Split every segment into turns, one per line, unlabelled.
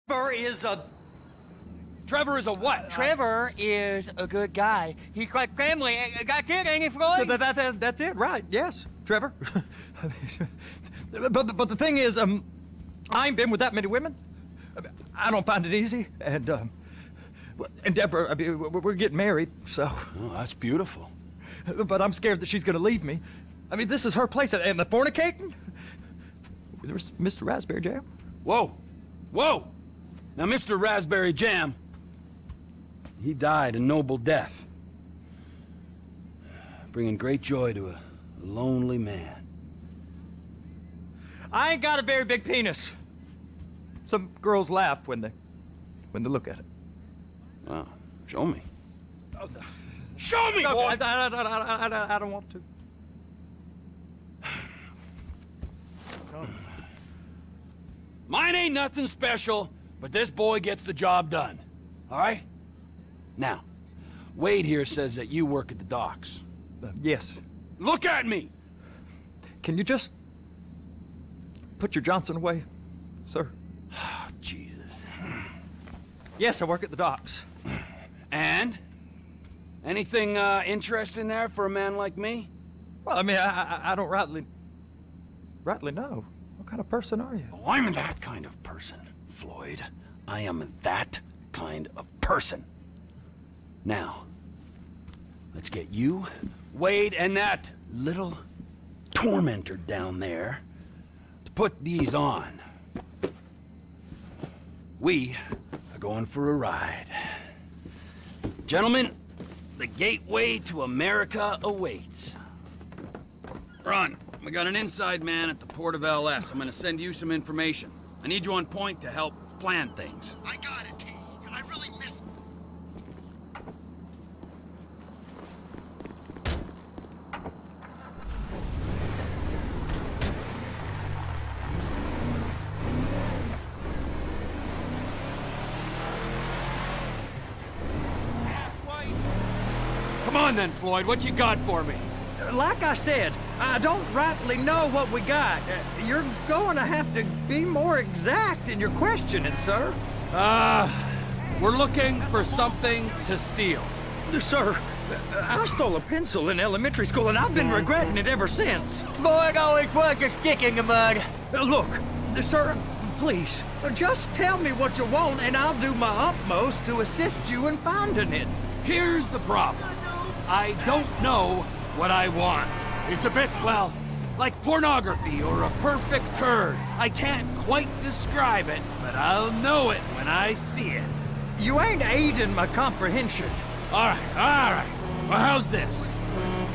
Trevor is a what?
Trevor is a good guy. He's like family. That's it, ain't he, Floyd?
That's it, right? Yes, Trevor. but the thing is, I ain't been with that many women. I don't find it easy, and Deborah, I mean, we're getting married, so.
Oh, that's beautiful.
But I'm scared that she's gonna leave me. I mean, this is her place, and the fornicating? There's Mr. Raspberry Jam.
Whoa, whoa! Now, Mr. Raspberry Jam, he died a noble death, bringing great joy to a lonely man.
I ain't got a very big penis. Some girls laugh when they look at it.
Wow, show me.
Oh, no.
Show me, boy!
I don't want to.
Mine ain't nothing special, but this boy gets the job done. All right? Now, Wade here says that you work at the docks.
Yes.
Look at me!
Can you just put your Johnson away, sir?
Oh, Jesus.
Yes, I work at the docks.
And? Anything interesting there for a man like me?
Well, I mean, I don't rightly know. What kind of person are you?
Oh, I'm that kind of person, Floyd. I am that kind of person. Now, let's get you, Wade, and that little tormentor down there to put these on. We are going for a ride. Gentlemen, the gateway to America awaits. Ron, we got an inside man at the port of LS. I'm gonna send you some information. I need you on point to help plan things.
I got it, T. I really miss...
Come on then, Floyd, what you got for me?
Like I said, I don't rightly know what we got. You're going to have to be more exact in your questioning, sir.
We're looking for something to steal.
Sir, I stole a pencil in elementary school, and I've been regretting it ever since.
Floyd always was a stick in the mud.
Look, sir, please, just tell me what you want, and I'll do my utmost to assist you in finding it.
Here's the problem. I don't know what I want. It's a bit, well, like pornography or a perfect turd. I can't quite describe it, but I'll know it when I see it.
You ain't aiding my comprehension.
All right. Well, how's this?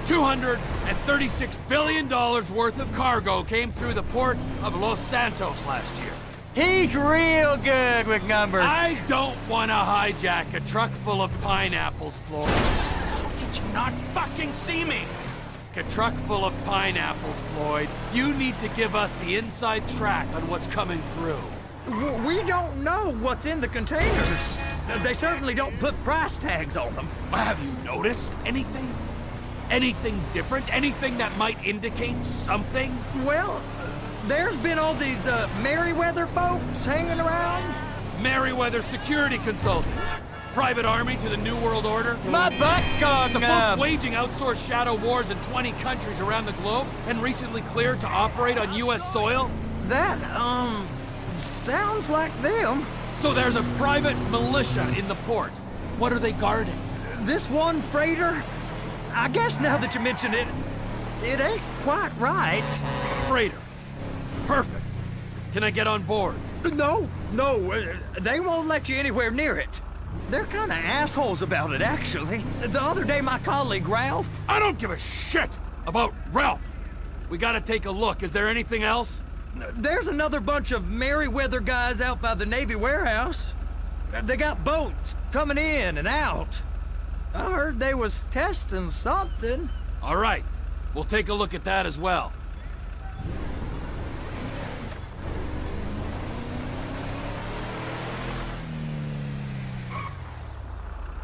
$236 billion worth of cargo came through the port of Los Santos last year.
He's real good with numbers.
I don't want to hijack a truck full of pineapples, Floyd. How did you not fucking see me? A truck full of pineapples, Floyd. You need to give us the inside track on what's coming through.
We don't know what's in the containers. They certainly don't put price tags on them.
Have you noticed anything? Anything different? Anything that might indicate something?
Well, there's been all these Merryweather folks hanging around.
Merryweather Security Consulting. Private army to the New World Order.
My butt's gone
The folks waging outsourced shadow wars in 20 countries around the globe and recently cleared to operate on U.S. soil?
That, sounds like them.
So there's a private militia in the port. What are they guarding?
This one freighter? I guess now that you mention it, it ain't quite right.
Freighter. Perfect. Can I get on board?
No, they won't let you anywhere near it. They're kind of assholes about it, actually. The other day, my colleague, Ralph...
I don't give a shit about Ralph. We gotta take a look. Is there anything else?
There's another bunch of Merryweather guys out by the Navy warehouse. They got boats coming in and out. I heard they was testing something.
All right. We'll take a look at that as well.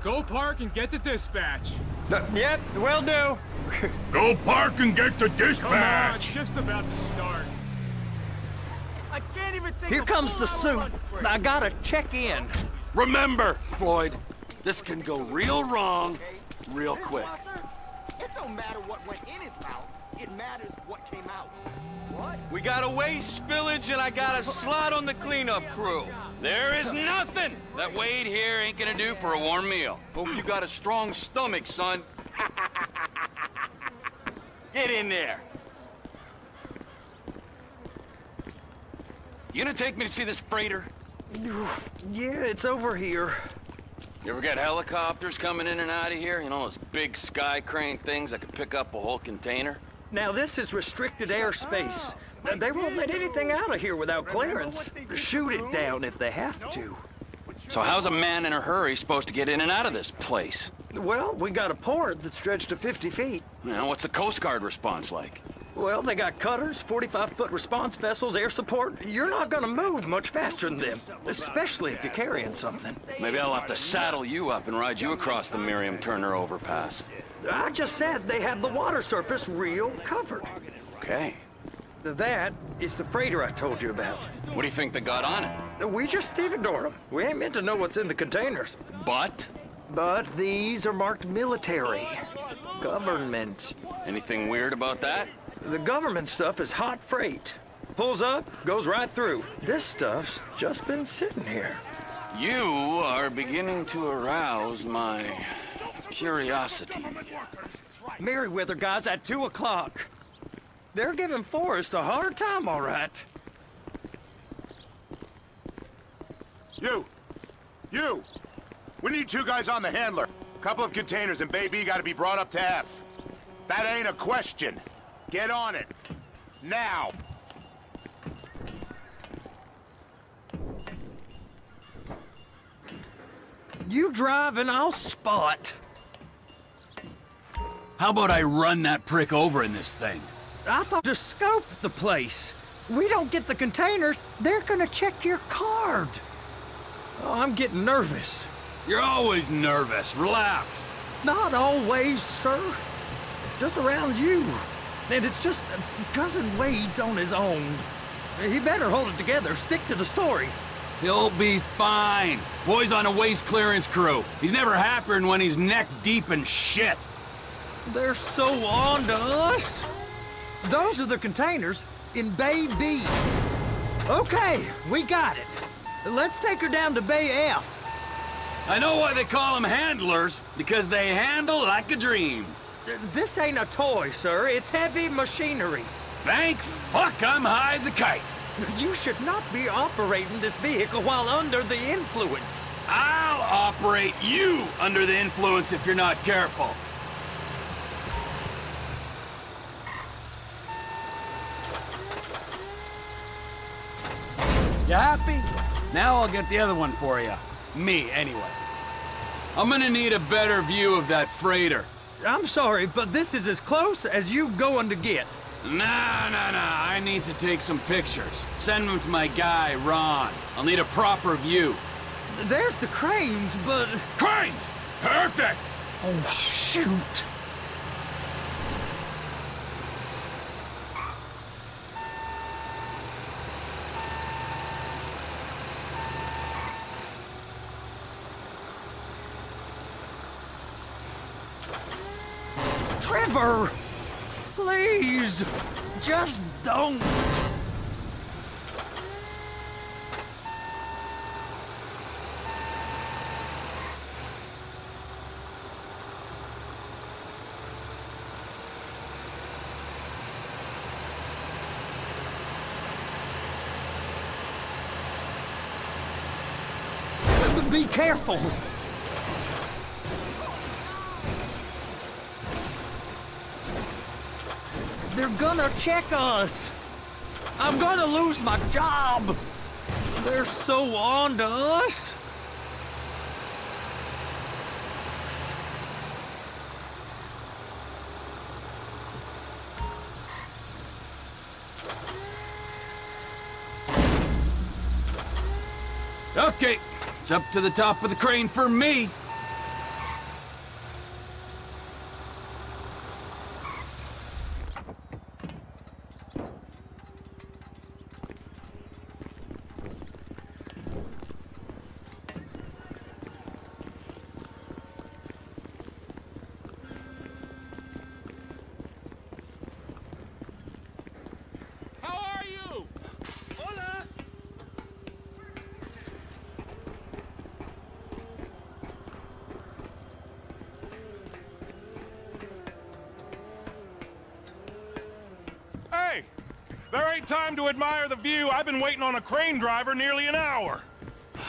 Go park and get to dispatch.
Yep, will do.
Go park and get to
Come
dispatch!
on, shift's about to start.
I can't
Here comes the soup. I gotta check in.
Remember, Floyd, this can go real wrong real quick.
It don't matter what went in his mouth. It matters what came out. What?
We got a waste spillage and I got a slot on the cleanup crew.
There is nothing that Wade here ain't gonna do for a warm meal.
Hope you got a strong stomach, son. Get in there.
You gonna take me to see this freighter?
Yeah, it's over here.
You ever get helicopters coming in and out of here? You know, those big sky crane things that could pick up a whole container?
Now, this is restricted airspace. They won't let anything out of here without clearance. Shoot it down if they have to.
So how's a man in a hurry supposed to get in and out of this place?
Well, we got a port that's stretched to 50 feet.
You know, what's the Coast Guard response like?
Well, they got cutters, 45-foot response vessels, air support. You're not gonna move much faster than them, especially if you're carrying something.
Maybe I'll have to saddle you up and ride you across the Miriam Turner overpass.
I just said they had the water surface real covered.
Okay.
That is the freighter I told you about.
What do you think they got on it?
We just stevedore them. We ain't meant to know what's in the containers.
But?
But these are marked military. Government.
Anything weird about that?
The government stuff is hot freight. Pulls up, goes right through. This stuff's just been sitting here.
You are beginning to arouse my curiosity.
Merriweather guys at 2 o'clock. They're giving Forrest a hard time, all right.
You! We need 2 guys on the handler. Couple of containers and Baby gotta be brought up to F. That ain't a question. Get on it. Now!
You drive and I'll spot.
How about I run that prick over in this thing?
I thought to scope the place. We don't get the containers, they're gonna check your card. Oh, I'm getting nervous.
You're always nervous. Relax.
Not always, sir. Just around you. And it's just Cousin Wade's on his own. He better hold it together, stick to the story.
He'll be fine. Boy's on a waste clearance crew. He's never happier than when he's neck deep in shit.
They're so on to us. Those are the containers in Bay B. Okay, we got it. Let's take her down to Bay F.
I know why they call them handlers, because they handle like a dream.
This ain't a toy, sir. It's heavy machinery.
Thank fuck I'm high as a kite.
You should not be operating this vehicle while under the influence.
I'll operate you under the influence if you're not careful. You happy? Now I'll get the other one for you. Me, anyway. I'm gonna need a better view of that freighter.
I'm sorry, but this is as close as you going to get.
Nah. I need to take some pictures. Send them to my guy, Ron. I'll need a proper view.
There's the cranes, but...
Cranes! Perfect!
Oh, shoot! Trevor! Please! Just don't! Be careful! They're gonna check us! I'm gonna lose my job! They're so on to us!
Okay, it's up to the top of the crane for me.
great time to admire the view. I've been waiting on a crane driver nearly an hour.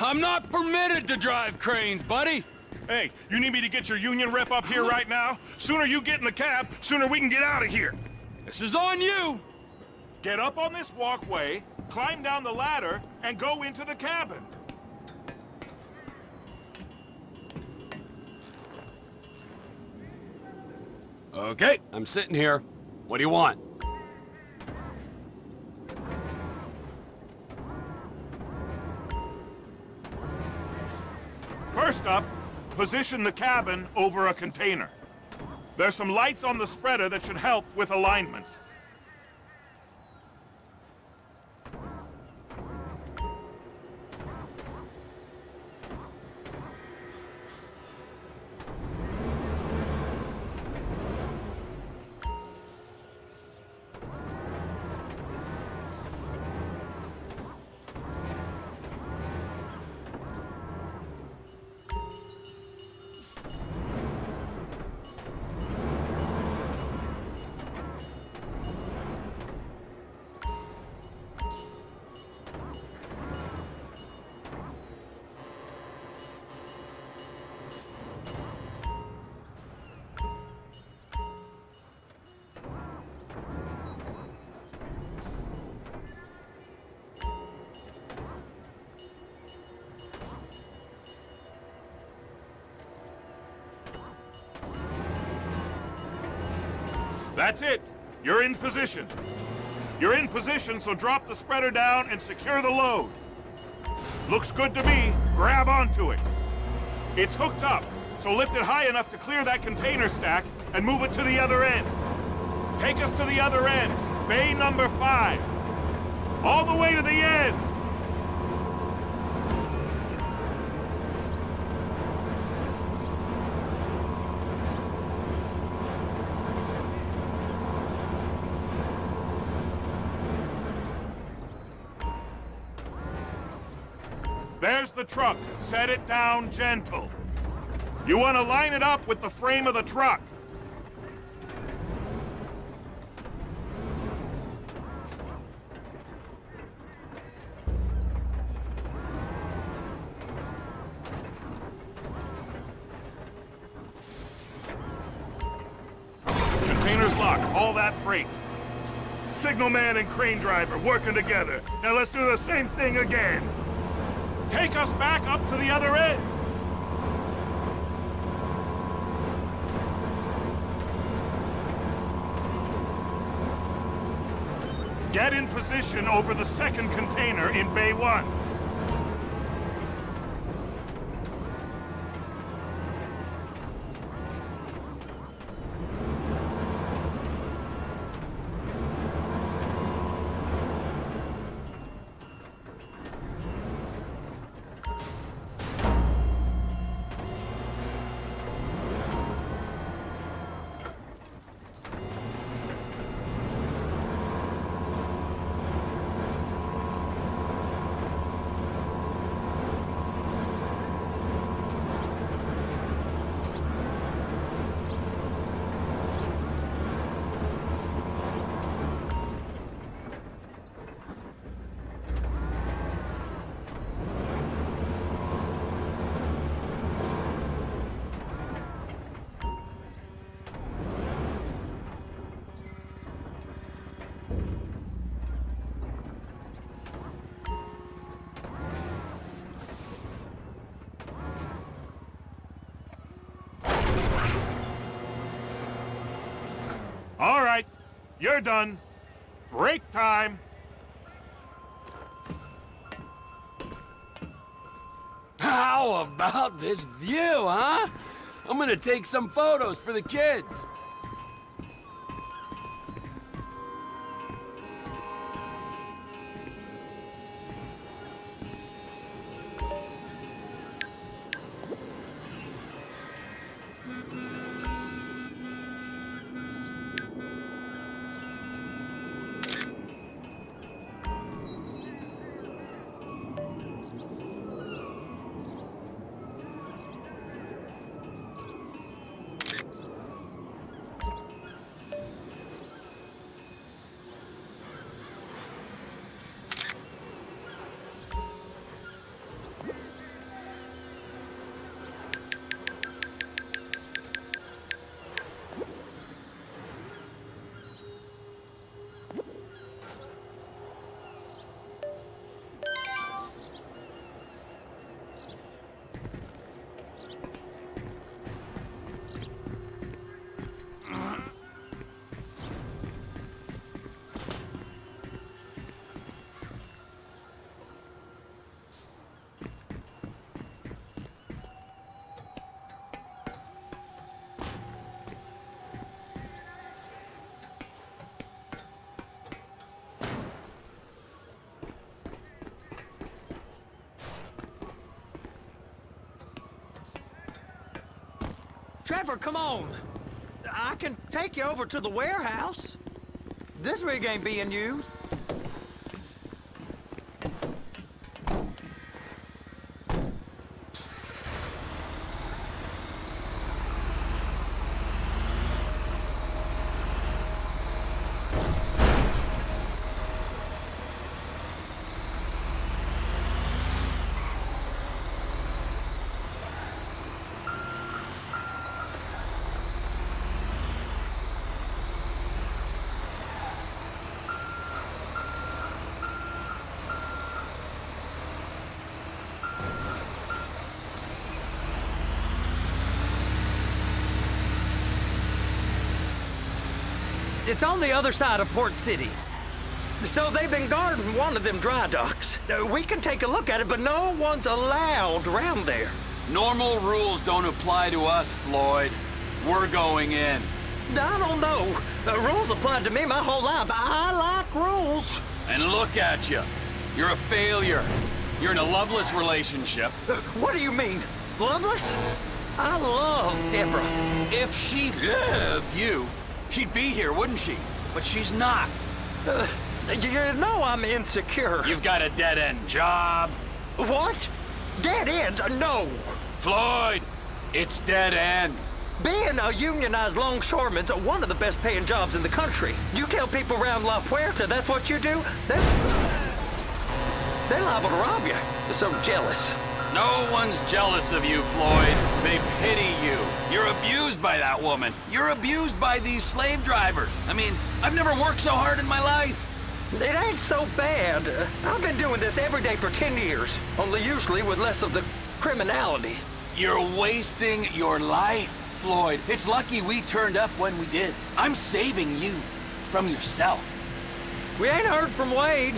I'm not permitted to drive cranes, buddy.
Hey, you need me to get your union rep up here right now? Sooner you get in the cab, sooner we can get out of here.
This is on you.
Get up on this walkway, climb down the ladder, and go into the cabin.
Okay, I'm sitting here. What do you want?
First up, position the cabin over a container. There's some lights on the spreader that should help with alignment. That's it. You're in position. You're in position, so drop the spreader down and secure the load. Looks good to me. Grab onto it. It's hooked up, so lift it high enough to clear that container stack and move it to the other end. Take us to the other end, bay number 5. All the way to the end. There's the truck. Set it down gentle. You want to line it up with the frame of the truck. Container's locked. All that freight. Signalman and crane driver working together. Now let's do the same thing again. Take us back up to the other end! Get in position over the second container in Bay 1. All right, you're done. Break time.
How about this view, huh? I'm gonna take some photos for the kids.
Trevor, come on. I can take you over to the warehouse. This rig ain't being used. It's on the other side of Port City. So they've been guarding one of them dry docks. We can take a look at it, but no one's allowed around there.
Normal rules don't apply to us, Floyd. We're going in.
I don't know. Rules applied to me my whole life. I like rules.
And look at you. You're a failure. You're in a loveless relationship.
What do you mean? Loveless? I love Deborah.
If she loved you, she'd be here, wouldn't she? But she's not.
You know I'm insecure.
You've got a dead-end job.
What? Dead end? No.
Floyd, it's dead end.
Being a unionized longshoreman's one of the best paying jobs in the country. You tell people around La Puerta that's what you do, they're liable to rob you. They're so jealous.
No one's jealous of you, Floyd. They pity you. You're abused by that woman. You're abused by these slave drivers. I mean, I've never worked so hard in my life.
It ain't so bad. I've been doing this every day for 10 years, only usually with less of the criminality.
You're wasting your life, Floyd. It's lucky we turned up when we did. I'm saving you from yourself.
We ain't heard from Wade.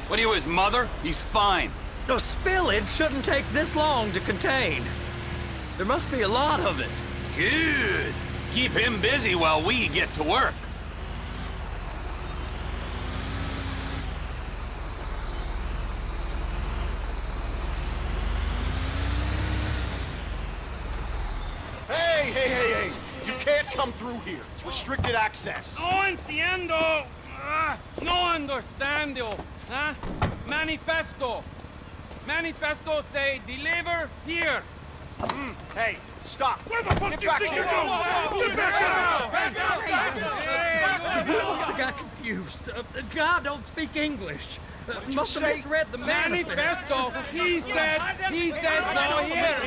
What are you, his mother? He's fine.
No, spillage shouldn't take this long to contain. There must be a lot of it.
Good. Keep him busy while we get to work.
Hey! You can't come through here. It's restricted access.
No entiendo. No understando. Huh? Manifesto. Manifesto say deliver here.
Hey, stop.
Where the fuck
Get
do you
back
think
here.
you're going? Get back
He must have got confused. God don't speak English. Must have misread the manifesto.
Manifesto. He said no here.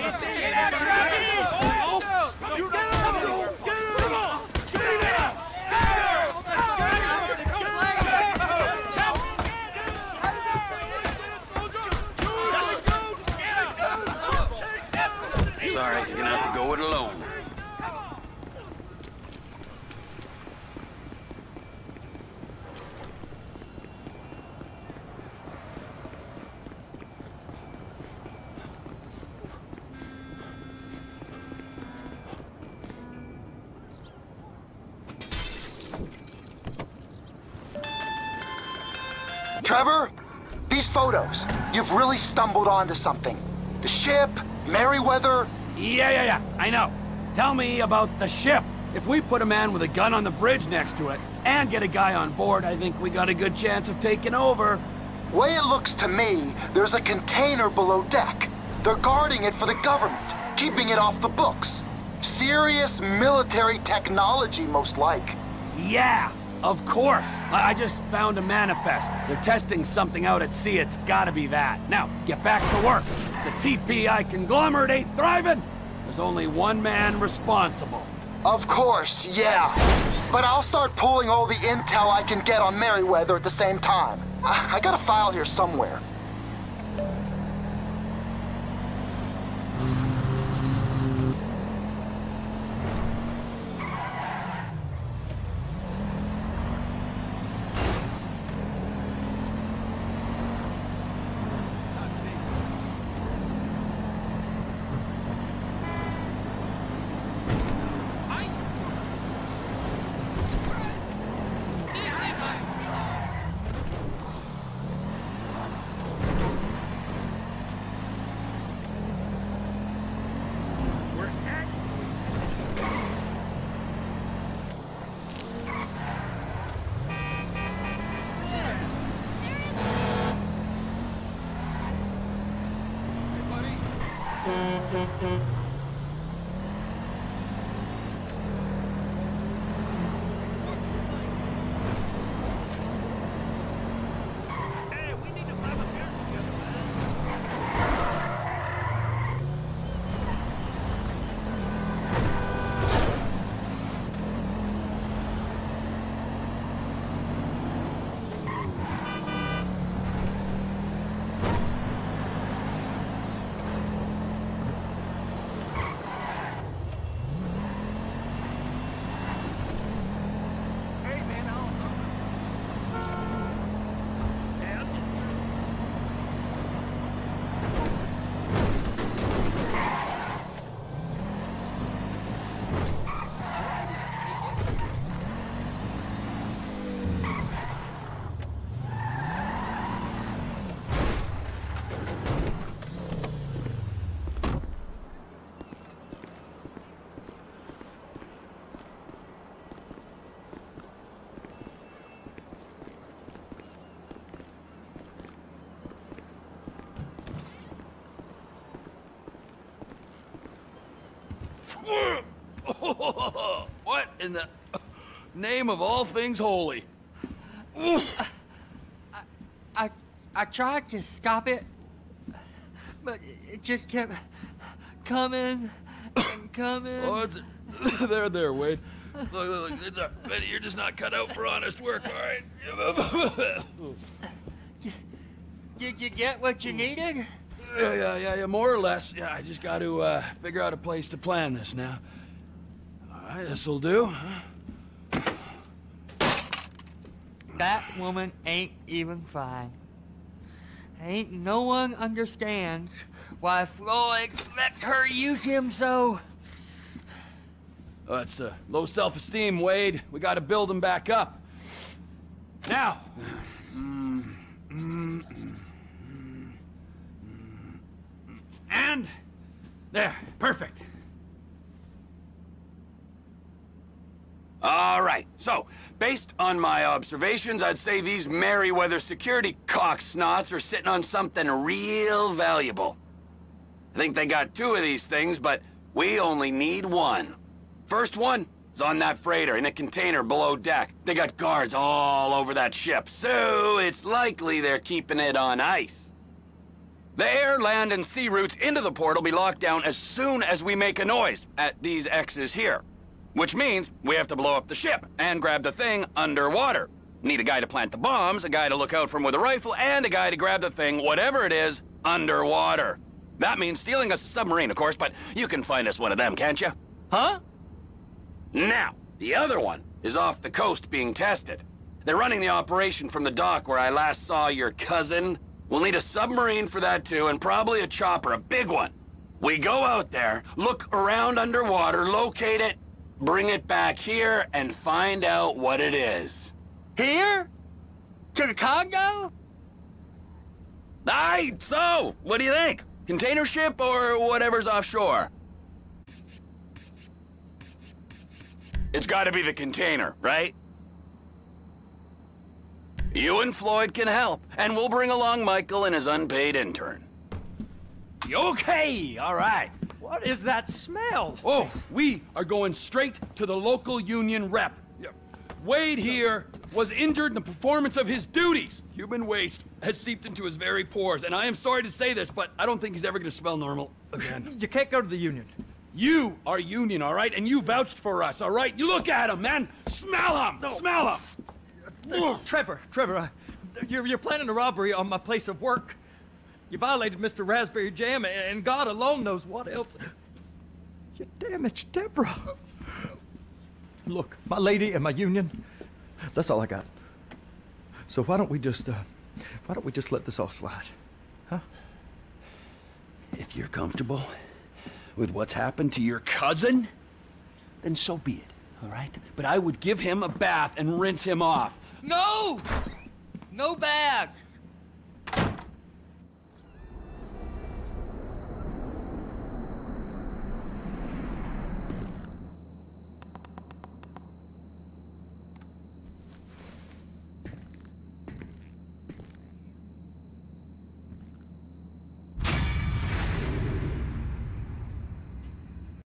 Sorry, you're gonna have to go it alone.
Trevor, these photos. You've really stumbled onto something. The ship, Merryweather.
Yeah, I know. Tell me about the ship. If we put a man with a gun on the bridge next to it and get a guy on board, I think we got a good chance of taking over.
Way it looks to me, there's a container below deck. They're guarding it for the government, keeping it off the books. Serious military technology, most like.
Yeah, of course. I just found a manifest. They're testing something out at sea. It's gotta be that. Now, get back to work. The TPI conglomerate ain't thriving. There's only one man responsible.
Of course, yeah. But I'll start pulling all the intel I can get on Merryweather at the same time. I got a file here somewhere.
What in the name of all things holy?
I tried to stop it, but it just kept coming and coming.
Oh, it's there, Wade. Look, Betty, you're just not cut out for honest work, all right?
Did you get what you needed?
Yeah, more or less. Yeah, I just got to figure out a place to plan this now. All right, this'll do.
That woman ain't even fine. Ain't no one understands why Floyd lets her use him so.
Oh, it's low self-esteem, Wade. We got to build him back up. Now. And there, perfect. All right, so, based on my observations, I'd say these Merryweather security cocksnots are sitting on something real valuable. I think they got 2 of these things, but we only need 1. First one is on that freighter in a container below deck. They got guards all over that ship, so it's likely they're keeping it on ice. The air, land, and sea routes into the port will be locked down as soon as we make a noise at these X's here. Which means we have to blow up the ship and grab the thing underwater. Need a guy to plant the bombs, a guy to look out for him with a rifle, and a guy to grab the thing, whatever it is, underwater. That means stealing us a submarine, of course, but you can find us one of them, can't you?
Huh?
Now, the other one is off the coast being tested. They're running the operation from the dock where I last saw your cousin. We'll need a submarine for that too, and probably a chopper, a big one. We go out there, look around underwater, locate it, bring it back here, and find out what it is.
Here? To the Congo?
Aye, so, what do you think? Container ship or whatever's offshore? It's gotta be the container, right? You and Floyd can help, and we'll bring along Michael and his unpaid intern. Okay, all right.
What is that smell?
Oh, we are going straight to the local union rep. Wade here was injured in the performance of his duties. Human waste has seeped into his very pores, and I am sorry to say this, but I don't think he's ever gonna smell normal again.
You can't go to the union.
You are union, all right? And you vouched for us, all right? You look at him, man. Smell him! No. Smell him!
Trevor, you're planning a robbery on my place of work. You violated Mr. Raspberry Jam, and God alone knows what else. You damaged Deborah. Look, my lady and my union, that's all I got. So why don't we just let this all slide, huh?
If you're comfortable with what's happened to your cousin, then so be it, all right? But I would give him a bath and rinse him off.
No! No bath!